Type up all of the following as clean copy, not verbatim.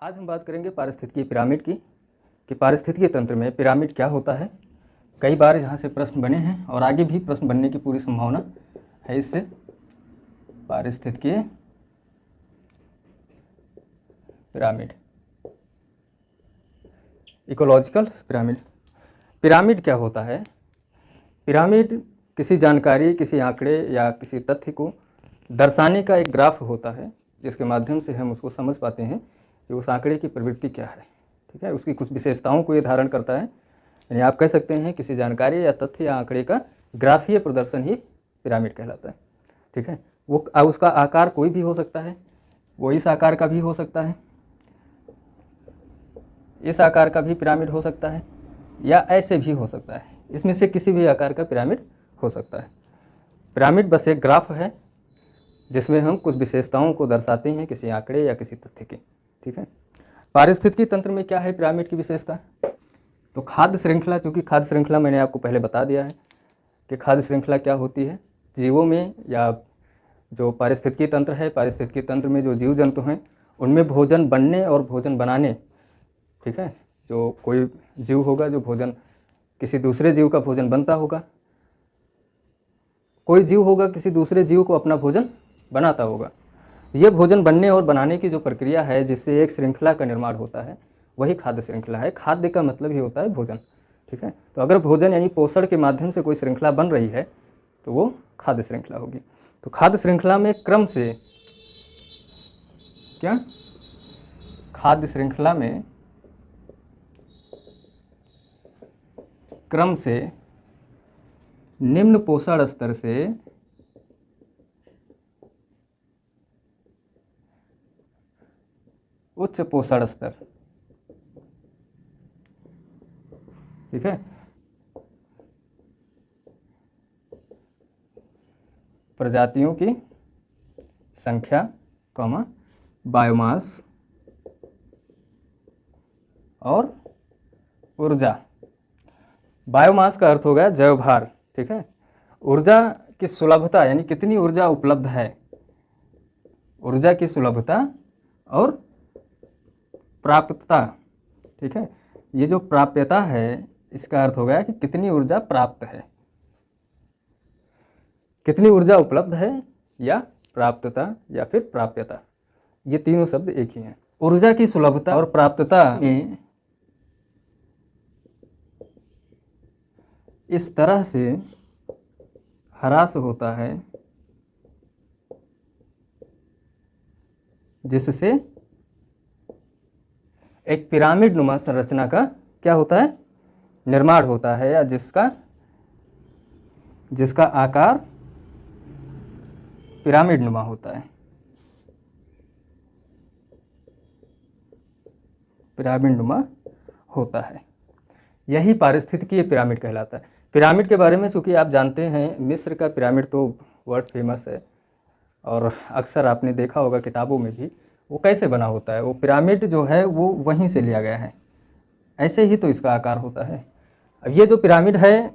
आज हम बात करेंगे पारिस्थितिकी पिरामिड की कि पारिस्थितिकी तंत्र में पिरामिड क्या होता है। कई बार यहाँ से प्रश्न बने हैं और आगे भी प्रश्न बनने की पूरी संभावना है इससे। पारिस्थितिकी पिरामिड, इकोलॉजिकल पिरामिड। पिरामिड क्या होता है? पिरामिड किसी जानकारी, किसी आंकड़े या किसी तथ्य को दर्शाने का एक ग्राफ होता है जिसके माध्यम से हम उसको समझ पाते हैं कि उस आंकड़े की प्रवृत्ति क्या है। ठीक है, उसकी कुछ विशेषताओं को ये धारण करता है। यानी आप कह सकते हैं किसी जानकारी या तथ्य या आंकड़े का ग्राफीय प्रदर्शन ही पिरामिड कहलाता है। ठीक है, वो उसका आकार कोई भी हो सकता है, वो इस आकार का भी हो सकता है, इस आकार का भी पिरामिड हो सकता है, या ऐसे भी हो सकता है। इसमें से किसी भी आकार का पिरामिड हो सकता है। पिरामिड बस एक ग्राफ है जिसमें हम कुछ विशेषताओं को दर्शाते हैं किसी आंकड़े या किसी तथ्य की। ठीक है, पारिस्थितिकी तंत्र में क्या है पिरामिड की विशेषता? तो खाद्य श्रृंखला, चूँकि खाद्य श्रृंखला मैंने आपको पहले बता दिया है कि खाद्य श्रृंखला क्या होती है। जीवों में या जो पारिस्थितिकी तंत्र है, पारिस्थितिकी तंत्र में जो जीव जंतु हैं उनमें भोजन बनने और भोजन बनाने, ठीक है, जो कोई जीव होगा जो भोजन, किसी दूसरे जीव का भोजन बनता होगा, कोई जीव होगा किसी दूसरे जीव को अपना भोजन बनाता होगा। ये भोजन बनने और बनाने की जो प्रक्रिया है जिससे एक श्रृंखला का निर्माण होता है वही खाद्य श्रृंखला है। खाद्य का मतलब ही होता है भोजन। ठीक है, तो अगर भोजन यानी पोषण के माध्यम से कोई श्रृंखला बन रही है तो वो खाद्य श्रृंखला होगी। तो खाद्य श्रृंखला में क्रम से क्या, खाद्य श्रृंखला में क्रम से निम्न पोषण स्तर से उच्च पोषण स्तर, ठीक है, प्रजातियों की संख्या, बायोमास और ऊर्जा। बायोमास का अर्थ होगा जैव भार। ठीक है, ऊर्जा की सुलभता यानी कितनी ऊर्जा उपलब्ध है, ऊर्जा की सुलभता और प्राप्यता। ठीक है, ये जो प्राप्यता है इसका अर्थ हो गया कि कितनी ऊर्जा प्राप्त है, कितनी ऊर्जा उपलब्ध है, या प्राप्तता या फिर प्राप्यता। ये तीनों शब्द एक ही हैं। ऊर्जा की सुलभता और प्राप्तता में इस तरह से ह्रास होता है जिससे एक पिरामिड नुमा संरचना का क्या होता है, निर्माण होता है, या जिसका आकार पिरामिड नुमा होता है। पिरामिड नुमा होता है, यही पारिस्थितिकीय पिरामिड कहलाता है। पिरामिड के बारे में चूँकि आप जानते हैं, मिस्र का पिरामिड तो वर्ल्ड फेमस है और अक्सर आपने देखा होगा किताबों में भी। वो कैसे बना होता है, वो पिरामिड जो है वो वहीं से लिया गया है, ऐसे ही तो इसका आकार होता है। अब ये जो पिरामिड है,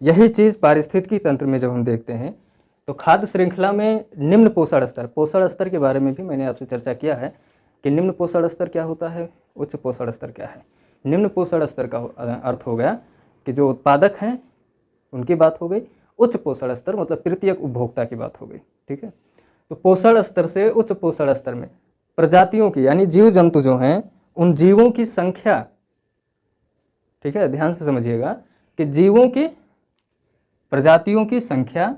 यही चीज़ पारिस्थितिकी तंत्र में जब हम देखते हैं तो खाद्य श्रृंखला में निम्न पोषण स्तर, पोषण स्तर के बारे में भी मैंने आपसे चर्चा किया है कि निम्न पोषण स्तर क्या होता है, उच्च पोषण स्तर क्या है। निम्न पोषण स्तर का अर्थ हो गया कि जो उत्पादक हैं उनकी बात हो गई, उच्च पोषण स्तर मतलब तृतीयक उपभोक्ता की बात हो गई। ठीक है, तो पोषण स्तर से उच्च पोषण स्तर में प्रजातियों की यानी जीव जंतु जो हैं उन जीवों की संख्या, ठीक है, ध्यान से समझिएगा कि जीवों की, प्रजातियों की संख्या,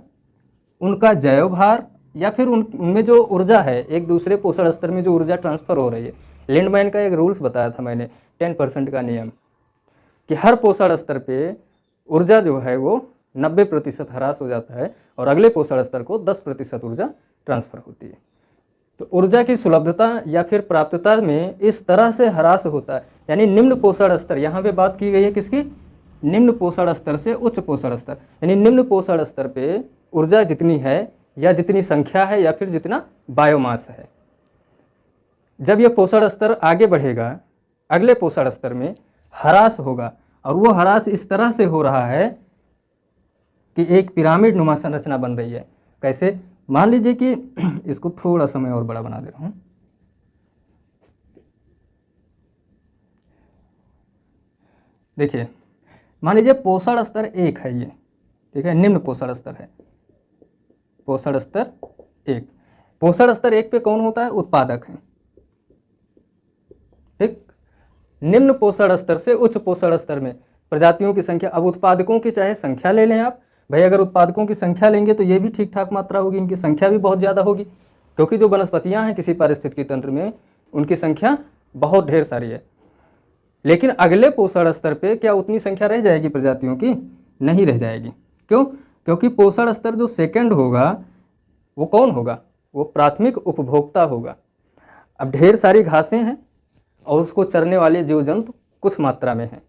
उनका जैव भार, या फिर उनमें जो ऊर्जा है, एक दूसरे पोषण स्तर में जो ऊर्जा ट्रांसफर हो रही है। लिंडमैन का एक रूल्स बताया था मैंने, 10% का नियम, कि हर पोषण स्तर पे ऊर्जा जो है वो 90% ह्रास हो जाता है और अगले पोषण स्तर को 10% ऊर्जा ट्रांसफर होती है। तो ऊर्जा की सुलभता या फिर प्राप्तता में इस तरह से ह्रास होता है, यानी निम्न पोषण स्तर, यहाँ पे बात की गई है किसकी, निम्न पोषण स्तर से उच्च पोषण स्तर, यानी निम्न पोषण स्तर पे ऊर्जा जितनी है या जितनी संख्या है या फिर जितना बायोमास है, जब यह पोषण स्तर आगे बढ़ेगा अगले पोषण स्तर में ह्रास होगा, और वो ह्रास इस तरह से हो रहा है कि एक पिरामिड नुमा संरचना बन रही है। कैसे, मान लीजिए कि इसको थोड़ा सा मैं और बड़ा बना दे रहा हूँ। देखिए, मान लीजिए पोषण स्तर 1 है ये, ठीक है, निम्न पोषण स्तर है, पोषण स्तर 1। पोषण स्तर 1 पे कौन होता है? उत्पादक है, ठीक। निम्न पोषण स्तर से उच्च पोषण स्तर में प्रजातियों की संख्या, अब उत्पादकों की चाहे संख्या ले लें आप, भाई अगर उत्पादकों की संख्या लेंगे तो ये भी ठीक ठाक मात्रा होगी, इनकी संख्या भी बहुत ज़्यादा होगी, क्योंकि जो वनस्पतियाँ हैं किसी पारिस्थितिकी तंत्र में उनकी संख्या बहुत ढेर सारी है। लेकिन अगले पोषण स्तर पे क्या उतनी संख्या रह जाएगी प्रजातियों की? नहीं रह जाएगी। क्यों? क्योंकि पोषण स्तर जो सेकंड होगा वो कौन होगा? वो प्राथमिक उपभोक्ता होगा। अब ढेर सारी घासें हैं और उसको चरने वाले जीव जंतु कुछ मात्रा में हैं,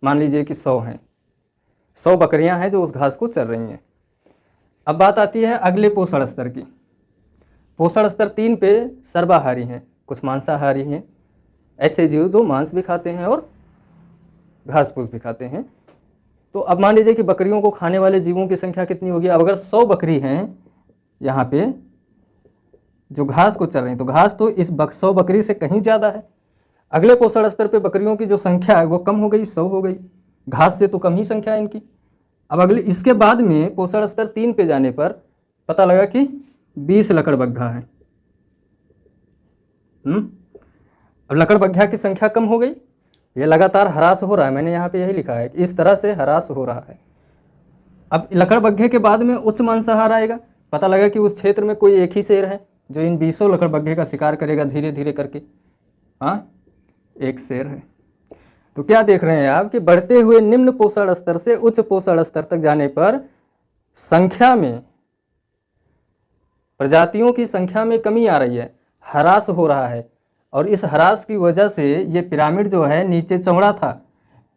मान लीजिए कि 100 हैं, 100 बकरियां हैं जो उस घास को चर रही हैं। अब बात आती है अगले पोषण स्तर की। पोषण स्तर 3 पे सर्वाहारी हैं, कुछ मांसाहारी हैं, ऐसे जीव जो मांस भी खाते हैं और घास फूस भी खाते हैं। तो अब मान लीजिए कि बकरियों को खाने वाले जीवों की संख्या कितनी होगी? अब अगर 100 बकरी हैं यहाँ पे जो घास को चर रही हैं, तो घास तो इस 100 बकरी से कहीं ज़्यादा है। अगले पोषण स्तर पे बकरियों की जो संख्या है वो कम हो गई, 100 हो गई, घास से तो कम ही संख्या है इनकी। अब अगले इसके बाद में पोषण स्तर 3 पे जाने पर पता लगा कि 20 लकड़बग्घा है। अब लकड़बग्घा की संख्या कम हो गई, ये लगातार ह्रास हो रहा है, मैंने यहाँ पे यही लिखा है कि इस तरह से ह्रास हो रहा है। अब लकड़बग्घे के बाद में उच्च मांसाहार आएगा, पता लगा कि उस क्षेत्र में कोई एक ही शेर है जो इन 20 लकड़बग्घे का शिकार करेगा धीरे धीरे करके, हाँ एक शेर है। तो क्या देख रहे हैं आप कि बढ़ते हुए निम्न पोषण स्तर से उच्च पोषण स्तर तक जाने पर संख्या में, प्रजातियों की संख्या में कमी आ रही है, ह्रास हो रहा है। और इस ह्रास की वजह से ये पिरामिड जो है नीचे चौड़ा था,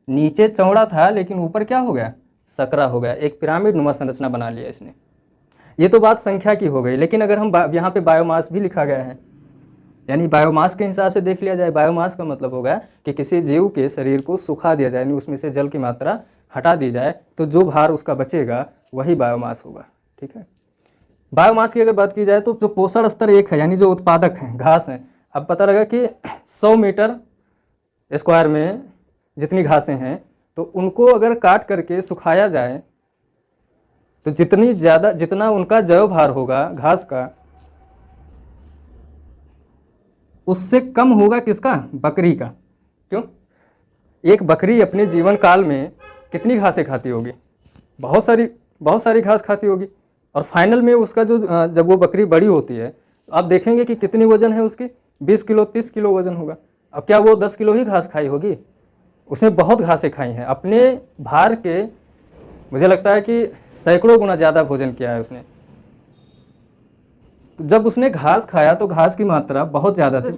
नीचे चौड़ा था लेकिन ऊपर क्या हो गया? सकरा हो गया, एक पिरामिड नुमा संरचना बना लिया इसने। ये तो बात संख्या की हो गई। लेकिन अगर हम यहाँ पे बायोमास भी लिखा गया है, यानी बायोमास के हिसाब से देख लिया जाए, बायोमास का मतलब होगा कि किसी जीव के शरीर को सुखा दिया जाए, यानी उसमें से जल की मात्रा हटा दी जाए, तो जो भार उसका बचेगा वही बायोमास होगा, ठीक है। बायोमास की अगर बात की जाए तो जो पोषण स्तर 1 है, यानी जो उत्पादक हैं, घास हैं, अब पता लगा कि 100 मीटर स्क्वायर में जितनी घासें हैं तो उनको अगर काट करके सुखाया जाए तो जितना उनका जैव भार होगा घास का, उससे कम होगा किसका? बकरी का। क्यों? एक बकरी अपने जीवन काल में कितनी घासें खाती होगी? बहुत सारी घास खाती होगी। और फाइनल में उसका जो जब वो बकरी बड़ी होती है आप देखेंगे कि कितनी वजन है उसकी? 20 किलो 30 किलो वजन होगा। अब क्या वो 10 किलो ही घास खाई होगी? उसने बहुत घासें खाई हैं, अपने भार के मुझे लगता है कि सैकड़ों गुना ज़्यादा भोजन किया है उसने। तो जब उसने घास खाया तो घास की मात्रा बहुत ज़्यादा थी,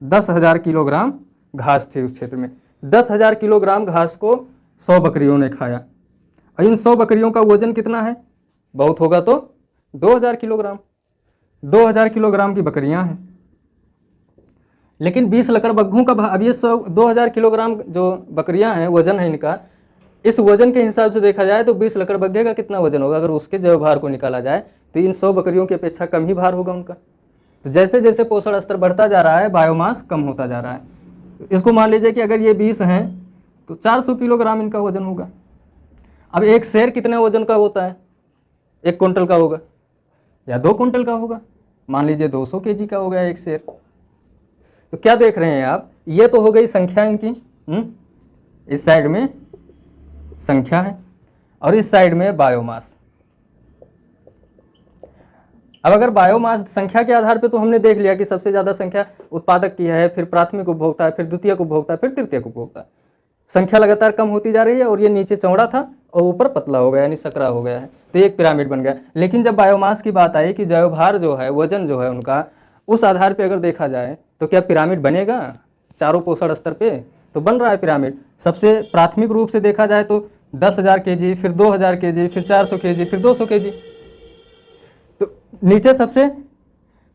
10,000 किलोग्राम घास थी उस क्षेत्र में। 10,000 किलोग्राम घास को 100 बकरियों ने खाया। और इन 100 बकरियों का वजन कितना है? बहुत होगा तो 2,000 किलोग्राम। 2,000 किलोग्राम की बकरियां हैं। लेकिन 20 लकड़बग्घों का अब ये 2,000 किलोग्राम जो बकरियां हैं वजन है इनका, इस वजन के हिसाब से देखा जाए तो 20 लकड़बग्घे का कितना वजन होगा? अगर उसके जैव भार को निकाला जाए तो इन 100 बकरियों की अपेक्षा कम ही भार होगा उनका। तो जैसे जैसे पोषण स्तर बढ़ता जा रहा है बायोमास कम होता जा रहा है। इसको मान लीजिए कि अगर ये 20 हैं तो 400 किलोग्राम इनका वजन होगा। अब एक शेर कितने वजन का होता है? 1 कुंटल का होगा या 2 कुंटल का होगा? मान लीजिए 200 केजी का हो गया एक शेर। तो क्या देख रहे हैं आप? ये तो हो गई संख्या इनकी, इस साइड में संख्या है और इस साइड में बायोमास। अब अगर बायोमास संख्या के आधार पे तो हमने देख लिया कि सबसे ज़्यादा संख्या उत्पादक की है, फिर प्राथमिक उपभोक्ता है, फिर द्वितीयक उपभोक्ता, फिर तृतीयक उपभोक्ता। संख्या लगातार कम होती जा रही है और ये नीचे चौड़ा था और ऊपर पतला हो गया, यानी सकरा हो गया है, तो एक पिरामिड बन गया। लेकिन जब बायोमास की बात आई कि जैव भार जो है, वजन जो है उनका, उस आधार पर अगर देखा जाए तो क्या पिरामिड बनेगा? चारों पोषण स्तर पे तो बन रहा है पिरामिड। सबसे प्राथमिक रूप से देखा जाए तो 10,000 केजी, फिर 2,000 केजी, फिर 400 केजी, फिर 200 केजी। तो नीचे सबसे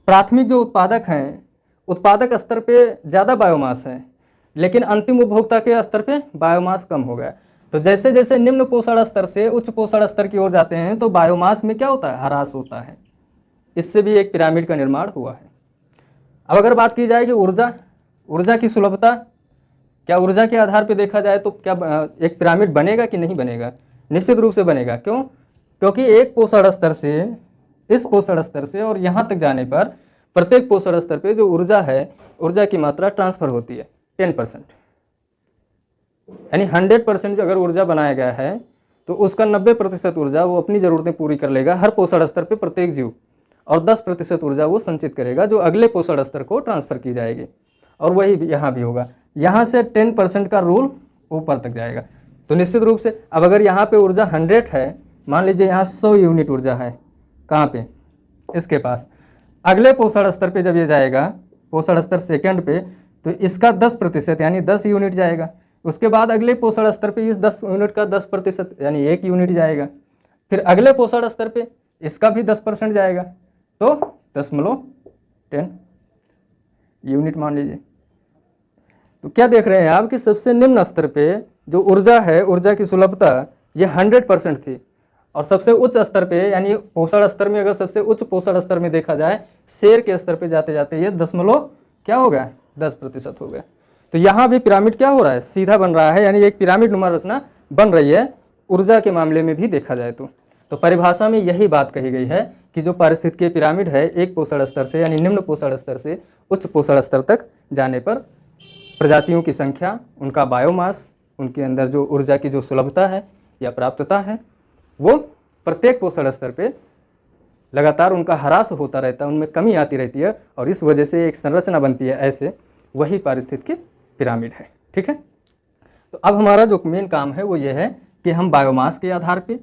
प्राथमिक जो उत्पादक हैं, उत्पादक स्तर पे ज़्यादा बायोमास है, लेकिन अंतिम उपभोक्ता के स्तर पे बायोमास कम हो गया। तो जैसे जैसे निम्न पोषण स्तर से उच्च पोषण स्तर की ओर जाते हैं तो बायोमास में क्या होता है? ह्रास होता है। इससे भी एक पिरामिड का निर्माण हुआ है। अब अगर बात की जाए कि ऊर्जा की सुलभता क्या ऊर्जा के आधार पे देखा जाए तो क्या एक पिरामिड बनेगा कि नहीं बनेगा? निश्चित रूप से बनेगा। क्यों? क्योंकि एक पोषण स्तर से, इस पोषण स्तर से और यहाँ तक जाने पर प्रत्येक पोषण स्तर पे जो ऊर्जा है, ऊर्जा की मात्रा ट्रांसफर होती है 10%। यानी 100% अगर ऊर्जा बनाया गया है तो उसका 90% ऊर्जा वो अपनी ज़रूरतें पूरी कर लेगा हर पोषण स्तर पे प्रत्येक जीव, और 10% ऊर्जा वो संचित करेगा जो अगले पोषण स्तर को ट्रांसफ़र की जाएगी। और वही यहाँ भी होगा। यहाँ से 10% का रूल ऊपर तक जाएगा। तो निश्चित रूप से अब अगर यहाँ पे ऊर्जा 100 है, मान लीजिए यहाँ 100 यूनिट ऊर्जा है, कहाँ पे? इसके पास। अगले पोषण स्तर पे जब ये जाएगा, पोषण स्तर सेकंड पे, तो इसका 10% यानी 10 यूनिट जाएगा। उसके बाद अगले पोषण स्तर पे इस 10 यूनिट का 10% यानी 1 यूनिट जाएगा। फिर अगले पोषण स्तर पे इसका भी 10% जाएगा, तो 10 यूनिट मान लीजिए। तो क्या देख रहे हैं आप कि सबसे निम्न स्तर पे जो ऊर्जा है, ऊर्जा की सुलभता ये 100% थी, और सबसे उच्च स्तर पे यानी पोषण स्तर में, अगर सबसे उच्च पोषण स्तर में देखा जाए, शेर के स्तर पे जाते जाते ये 10% हो गया। तो यहाँ भी पिरामिड क्या हो रहा है? सीधा बन रहा है, यानी एक पिरामिड नुमा रचना बन रही है ऊर्जा के मामले में भी देखा जाए तो परिभाषा में यही बात कही गई है कि जो पारिस्थितिकीय पिरामिड है, एक पोषण स्तर से यानी निम्न पोषण स्तर से उच्च पोषण स्तर तक जाने पर प्रजातियों की संख्या, उनका बायोमास, उनके अंदर जो ऊर्जा की जो सुलभता है या प्राप्तता है, वो प्रत्येक पोषण स्तर पे लगातार उनका ह्रास होता रहता है, उनमें कमी आती रहती है, और इस वजह से एक संरचना बनती है। ऐसे वही पारिस्थितिकीय पिरामिड है। ठीक है। तो अब हमारा जो मेन काम है वो ये है कि हम बायोमास के आधार पे,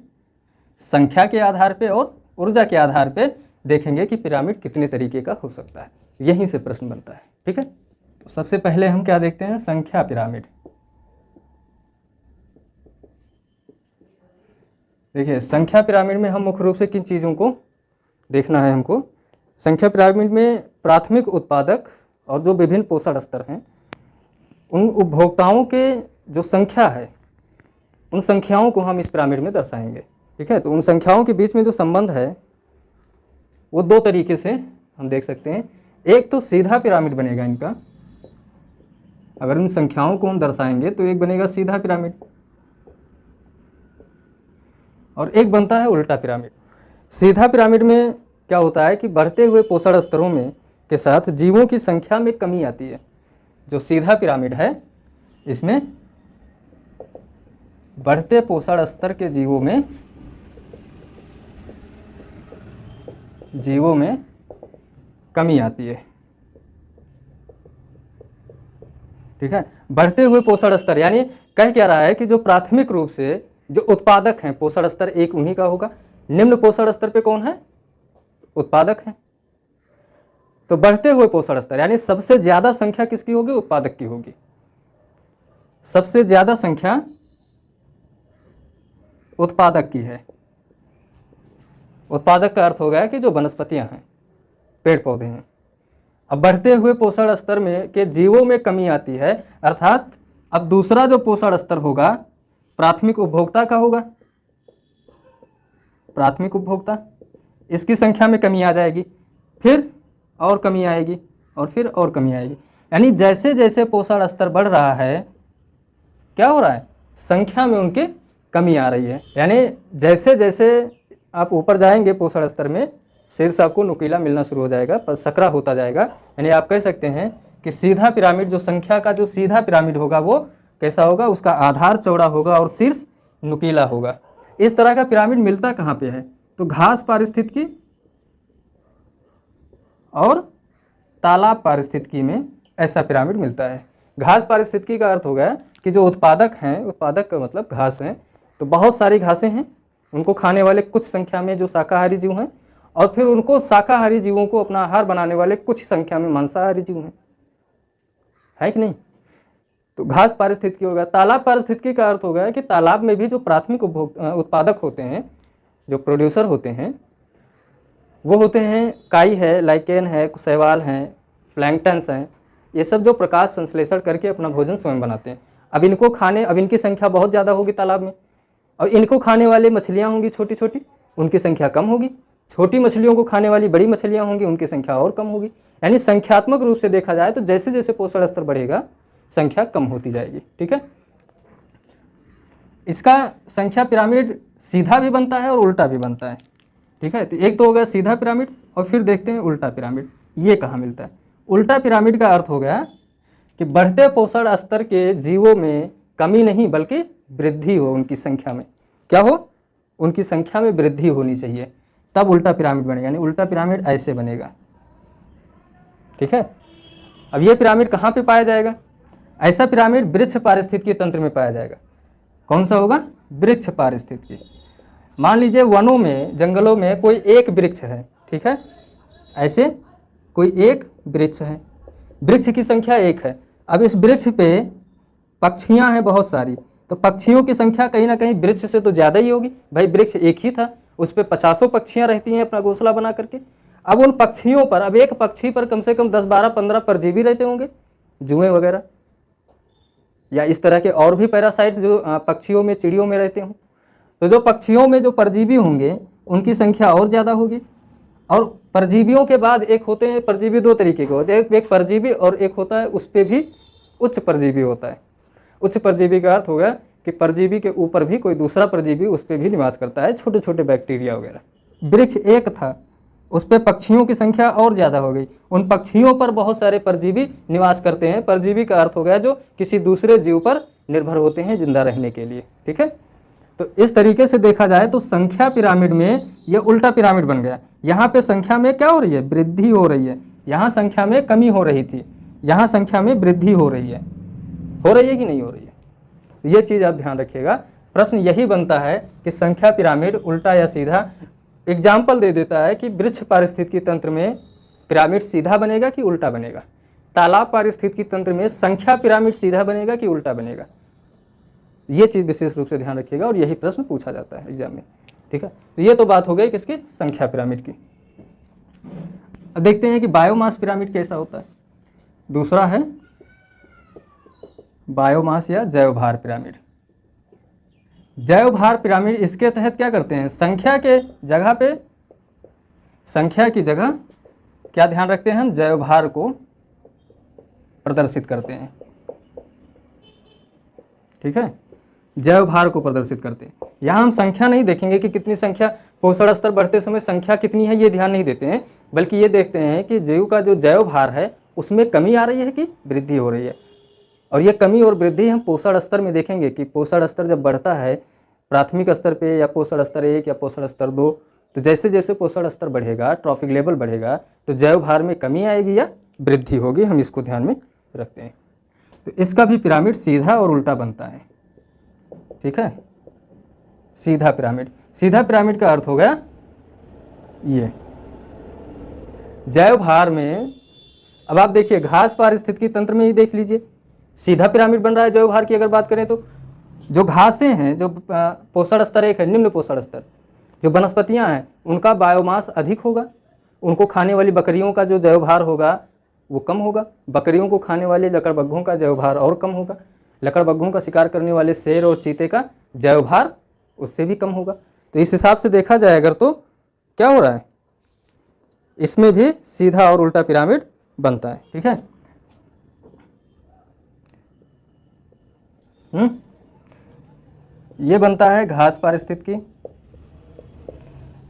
संख्या के आधार पे और ऊर्जा के आधार पे देखेंगे कि पिरामिड कितने तरीके का हो सकता है। यहीं से प्रश्न बनता है। ठीक है। तो सबसे पहले हम क्या देखते हैं? संख्या पिरामिड। देखिए, संख्या पिरामिड में हम मुख्य रूप से किन चीज़ों को देखना है हमको? संख्या पिरामिड में प्राथमिक उत्पादक और जो विभिन्न पोषण स्तर हैं, उन उपभोक्ताओं के जो संख्या है, उन संख्याओं को हम इस पिरामिड में दर्शाएंगे। ठीक है। तो उन संख्याओं के बीच में जो संबंध है वो दो तरीके से हम देख सकते हैं। एक तो सीधा पिरामिड बनेगा इनका, अगर इन संख्याओं को हम दर्शाएंगे तो एक बनेगा सीधा पिरामिड, और एक बनता है उल्टा पिरामिड। सीधा पिरामिड में क्या होता है कि बढ़ते हुए पोषण स्तरों में के साथ जीवों की संख्या में कमी आती है। जो सीधा पिरामिड है, इसमें बढ़ते पोषण स्तर के जीवों में कमी आती है। ठीक है। बढ़ते हुए पोषण स्तर यानी कह क्या रहा है कि जो प्राथमिक रूप से जो उत्पादक हैं, पोषण स्तर एक उन्हीं का होगा। निम्न पोषण स्तर पे कौन है? उत्पादक है। तो बढ़ते हुए पोषण स्तर यानी सबसे ज्यादा संख्या किसकी होगी? उत्पादक की होगी। सबसे ज्यादा संख्या उत्पादक की है। उत्पादक का अर्थ हो गया कि जो वनस्पतियां हैं, पेड़ पौधे हैं। अब बढ़ते हुए पोषण स्तर में के जीवों में कमी आती है, अर्थात अब दूसरा जो पोषण स्तर होगा प्राथमिक उपभोक्ता का होगा। प्राथमिक उपभोक्ता, इसकी संख्या में कमी आ जाएगी, फिर और कमी आएगी, और फिर और कमी आएगी। यानी जैसे जैसे पोषण स्तर बढ़ रहा है, क्या हो रहा है? संख्या में उनके कमी आ रही है। यानी जैसे जैसे आप ऊपर जाएंगे पोषण स्तर में, शीर्ष आपको नुकीला मिलना शुरू हो जाएगा, पर सकरा होता जाएगा। यानी आप कह सकते हैं कि सीधा पिरामिड, जो संख्या का जो सीधा पिरामिड होगा वो कैसा होगा? उसका आधार चौड़ा होगा और शीर्ष नुकीला होगा। इस तरह का पिरामिड मिलता कहाँ पे है? तो घास पारिस्थितिकी और तालाब पारिस्थितिकी में ऐसा पिरामिड मिलता है। घास पारिस्थितिकी का अर्थ हो गया कि जो उत्पादक हैं, उत्पादक का मतलब घास हैं, तो बहुत सारी घासें हैं, उनको खाने वाले कुछ संख्या में जो शाकाहारी जीव हैं, और फिर उनको शाकाहारी जीवों को अपना आहार बनाने वाले कुछ संख्या में मांसाहारी जीव हैं, है कि नहीं? तो घास पारिस्थितिकी हो गया। तालाब पारिस्थितिकी का अर्थ हो गया कि तालाब में भी जो प्राथमिक उत्पादक होते हैं, जो प्रोड्यूसर होते हैं, वो होते हैं काई है, लाइकेन है, शैवाल हैं, प्लैंक्टन्स हैं। ये सब जो प्रकाश संश्लेषण करके अपना भोजन स्वयं बनाते हैं। अब इनकी संख्या बहुत ज़्यादा होगी तालाब में, और इनको खाने वाले मछलियाँ होंगी छोटी छोटी, उनकी संख्या कम होगी। छोटी मछलियों को खाने वाली बड़ी मछलियाँ होंगी, उनकी संख्या और कम होगी। यानी संख्यात्मक रूप से देखा जाए तो जैसे जैसे पोषण स्तर बढ़ेगा संख्या कम होती जाएगी। ठीक है, इसका संख्या पिरामिड सीधा भी बनता है और उल्टा भी बनता है। ठीक है, तो एक तो हो गया सीधा पिरामिड और फिर देखते हैं उल्टा पिरामिड, ये कहाँ मिलता है। उल्टा पिरामिड का अर्थ हो गया कि बढ़ते पोषण स्तर के जीवों में कमी नहीं बल्कि वृद्धि हो, उनकी संख्या में क्या हो, उनकी संख्या में वृद्धि होनी चाहिए, तब उल्टा पिरामिड बनेगा। यानी उल्टा पिरामिड ऐसे बनेगा। ठीक है, अब ये पिरामिड कहाँ पे पाया जाएगा? ऐसा पिरामिड वृक्ष पारिस्थितिकी तंत्र में पाया जाएगा। कौन सा होगा? वृक्ष पारिस्थितिकी। मान लीजिए वनों में, जंगलों में कोई एक वृक्ष है। ठीक है, ऐसे कोई एक वृक्ष है, वृक्ष की संख्या एक है। अब इस वृक्ष पे पक्षियां हैं बहुत सारी, तो पक्षियों की संख्या कहीं ना कहीं वृक्ष से तो ज़्यादा ही होगी। भाई वृक्ष एक ही था, उस पर 50 पक्षियां रहती हैं अपना घोंसला बना करके। अब उन पक्षियों पर, अब एक पक्षी पर कम से कम 10, 12, 15 परजीवी रहते होंगे, जुएं वगैरह या इस तरह के और भी पैरासाइट्स जो पक्षियों में, चिड़ियों में रहते हों। तो जो पक्षियों में जो परजीवी होंगे उनकी संख्या और ज़्यादा होगी। और परजीवियों के बाद एक होते हैं परजीवी, दो तरीके के होते हैं, एक परजीवी और एक होता है उस पर भी उच्च परजीवी होता है। उच्च परजीवी का अर्थ होगा कि परजीवी के ऊपर भी कोई दूसरा परजीवी उस पर भी निवास करता है, छोटे छोटे बैक्टीरिया वगैरह। वृक्ष एक था, उस पर पक्षियों की संख्या और ज़्यादा हो गई, उन पक्षियों पर बहुत सारे परजीवी निवास करते हैं। परजीवी का अर्थ हो गया जो किसी दूसरे जीव पर निर्भर होते हैं जिंदा रहने के लिए। ठीक है, तो इस तरीके से देखा जाए तो संख्या पिरामिड में यह उल्टा पिरामिड बन गया। यहाँ पे संख्या में क्या हो रही है? वृद्धि हो रही है। यहाँ संख्या में कमी हो रही थी, यहाँ संख्या में वृद्धि हो रही है कि नहीं हो रही है? ये चीज़ आप ध्यान रखिएगा। प्रश्न यही बनता है कि संख्या पिरामिड उल्टा या सीधा। एग्जाम्पल दे देता है कि वृक्ष पारिस्थितिकी तंत्र में पिरामिड सीधा बनेगा कि उल्टा बनेगा, तालाब पारिस्थितिकी तंत्र में संख्या पिरामिड सीधा बनेगा कि उल्टा बनेगा। ये चीज़ विशेष रूप से ध्यान रखिएगा और यही प्रश्न पूछा जाता है एग्जाम में। ठीक है, तो ये तो बात हो गई किसकी? संख्या पिरामिड की। अब देखते हैं कि बायोमास पिरामिड कैसा होता है। दूसरा है बायोमास या जैवभार पिरामिड। जैवभार पिरामिड, इसके तहत क्या करते हैं? संख्या के जगह पे, संख्या की जगह क्या ध्यान रखते हैं हम? जैवभार को प्रदर्शित करते हैं। ठीक है, जैवभार को प्रदर्शित करते हैं। यहाँ हम संख्या नहीं देखेंगे कि कितनी संख्या, पोषण स्तर बढ़ते समय संख्या कितनी है, ये ध्यान नहीं देते हैं, बल्कि ये देखते हैं कि जीव का जो जैवभार है उसमें कमी आ रही है कि वृद्धि हो रही है। और ये कमी और वृद्धि हम पोषण स्तर में देखेंगे कि पोषण स्तर जब बढ़ता है प्राथमिक स्तर पे, या पोषण स्तर 1 या पोषण स्तर 2, तो जैसे जैसे पोषण स्तर बढ़ेगा, ट्रॉफिक लेवल बढ़ेगा, तो जैवभार में कमी आएगी या वृद्धि होगी, हम इसको ध्यान में रखते हैं। तो इसका भी पिरामिड सीधा और उल्टा बनता है। ठीक है, सीधा पिरामिड। सीधा पिरामिड का अर्थ हो गया ये जैवभार में। अब आप देखिए घास पारिस्थितिकी तंत्र में ही देख लीजिए, सीधा पिरामिड बन रहा है जैवभार की अगर बात करें तो। जो घासें हैं, जो पोषण स्तर 1 है, निम्न पोषण स्तर, जो वनस्पतियां हैं उनका बायोमास अधिक होगा, उनको खाने वाली बकरियों का जो जैवभार होगा वो कम होगा, बकरियों को खाने वाले लकड़बग्घों का जैवभार और कम होगा, लकड़बग्घों का शिकार करने वाले शेर और चीते का जैवभार उससे भी कम होगा। तो इस हिसाब से देखा जाए अगर तो क्या हो रहा है, इसमें भी सीधा और उल्टा पिरामिड बनता है। ठीक है, ये बनता है घास पारिस्थितिकी,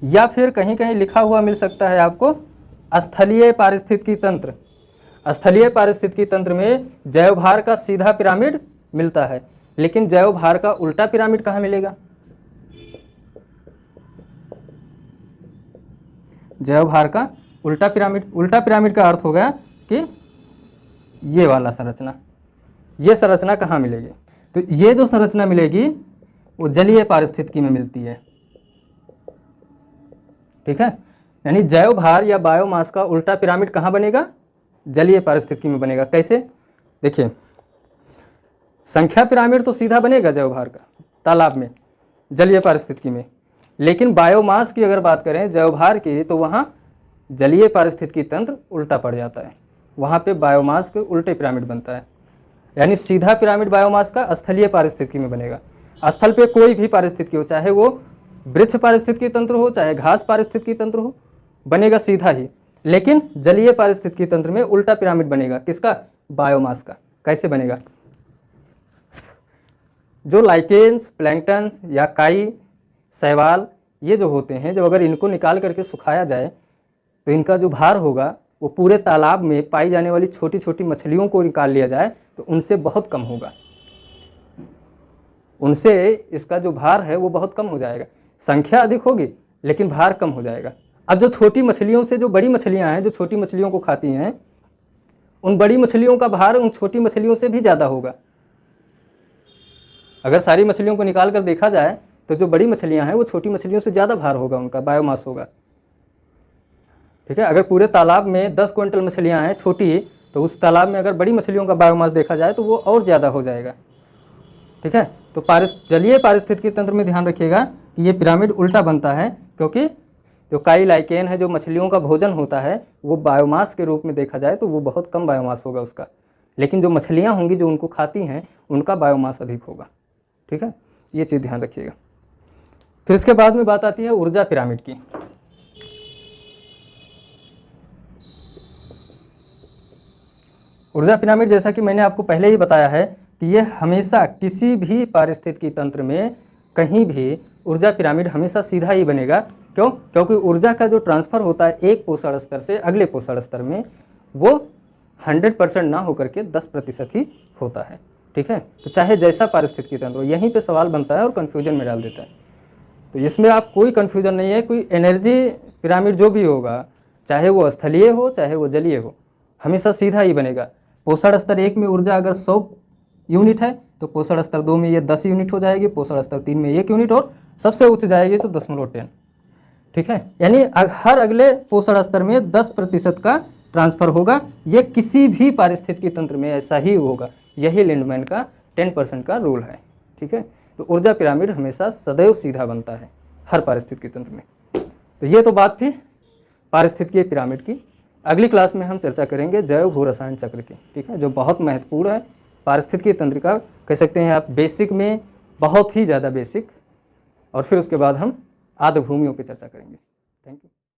या फिर कहीं कहीं लिखा हुआ मिल सकता है आपको स्थलीय पारिस्थितिकी तंत्र। स्थलीय पारिस्थितिकी तंत्र में जैवभार का सीधा पिरामिड मिलता है, लेकिन जैवभार का उल्टा पिरामिड कहाँ मिलेगा? जैवभार का उल्टा पिरामिड। उल्टा पिरामिड का अर्थ हो गया कि ये वाला संरचना, ये संरचना कहाँ मिलेगी? तो ये जो संरचना मिलेगी वो जलीय पारिस्थितिकी में मिलती है। ठीक है, यानी जैवभार या बायोमास का उल्टा पिरामिड कहाँ बनेगा? जलीय पारिस्थितिकी में बनेगा। कैसे? देखिए, संख्या पिरामिड तो सीधा बनेगा जैवभार का तालाब में, जलीय पारिस्थितिकी में, लेकिन बायोमास की अगर बात करें जैवभार की, तो वहाँ जलीय पारिस्थितिकी तंत्र उल्टा पड़ जाता है, वहाँ पे बायोमास के उल्टे पिरामिड बनता है। यानी सीधा पिरामिड बायोमास का स्थलीय पारिस्थितिकी में बनेगा। स्थल पे कोई भी पारिस्थितिकी हो, चाहे वो वृक्ष पारिस्थितिकी तंत्र हो, चाहे घास पारिस्थितिकी तंत्र हो, बनेगा सीधा ही। लेकिन जलीय पारिस्थितिकी तंत्र में उल्टा पिरामिड बनेगा। किसका? बायोमास का। कैसे बनेगा? जो लाइकेन्स, प्लैंक्टन्स या काई, शैवाल, ये जो होते हैं, जब अगर इनको निकाल करके सुखाया जाए तो इनका जो भार होगा वो पूरे तालाब में पाई जाने वाली छोटी छोटी मछलियों को निकाल लिया जाए तो उनसे बहुत कम होगा। उनसे इसका जो भार है वो बहुत कम हो जाएगा। संख्या अधिक होगी लेकिन भार कम हो जाएगा। अब जो छोटी मछलियों से जो बड़ी मछलियां हैं, जो छोटी मछलियों को खाती हैं, उन बड़ी मछलियों का भार उन छोटी मछलियों से भी ज़्यादा होगा। अगर सारी मछलियों को निकाल कर देखा जाए तो जो बड़ी मछलियां हैं वो छोटी मछलियों से ज़्यादा भार होगा, उनका बायोमास होगा। ठीक है, अगर पूरे तालाब में 10 क्विंटल मछलियां हैं छोटी, तो उस तालाब में अगर बड़ी मछलियों का बायोमास देखा जाए तो वो और ज़्यादा हो जाएगा। ठीक है, तो जलीय पारिस्थितिकी तंत्र में ध्यान रखिएगा कि ये पिरामिड उल्टा बनता है, क्योंकि जो काई लाइकेन है, जो मछलियों का भोजन होता है, वो बायोमास के रूप में देखा जाए तो वो बहुत कम बायोमास होगा उसका, लेकिन जो मछलियाँ होंगी जो उनको खाती हैं उनका बायोमास अधिक होगा। ठीक है, ये चीज़ ध्यान रखिएगा। फिर इसके बाद में बात आती है ऊर्जा पिरामिड की। ऊर्जा पिरामिड, जैसा कि मैंने आपको पहले ही बताया है कि ये हमेशा किसी भी पारिस्थितिकी तंत्र में कहीं भी ऊर्जा पिरामिड हमेशा सीधा ही बनेगा। क्यों? क्योंकि ऊर्जा का जो ट्रांसफ़र होता है एक पोषण स्तर से अगले पोषण स्तर में, वो 100% ना होकर के 10% ही होता है। ठीक है, तो चाहे जैसा पारिस्थितिकी तंत्र हो, यहीं पे सवाल बनता है और कन्फ्यूजन में डाल देता है। तो इसमें आप कोई कन्फ्यूजन नहीं है। कोई एनर्जी पिरामिड जो भी होगा, चाहे वो स्थलीय हो चाहे वो जलीय हो, हमेशा सीधा ही बनेगा। पोषण स्तर 1 में ऊर्जा अगर 100 यूनिट है तो पोषण स्तर 2 में ये 10 यूनिट हो जाएगी, पोषण स्तर 3 में 1 यूनिट, और सबसे उच्च जाएगी तो 10.10। ठीक है, यानी हर अगले पोषण स्तर में 10% का ट्रांसफ़र होगा। ये किसी भी पारिस्थितिकी तंत्र में ऐसा ही होगा। यही लिंडमैन का 10% का रूल है। ठीक है, तो ऊर्जा पिरामिड हमेशा सदैव सीधा बनता है हर पारिस्थितिकी तंत्र में। तो ये तो बात थी पारिस्थितिकी पिरामिड की। अगली क्लास में हम चर्चा करेंगे जैव भू रसायन चक्र की। ठीक है, जो बहुत महत्वपूर्ण है पारिस्थितिकी तंत्र का, कह सकते हैं आप बेसिक में बहुत ही ज़्यादा बेसिक, और फिर उसके बाद हम आर्द्र भूमियों की चर्चा करेंगे। Thank you.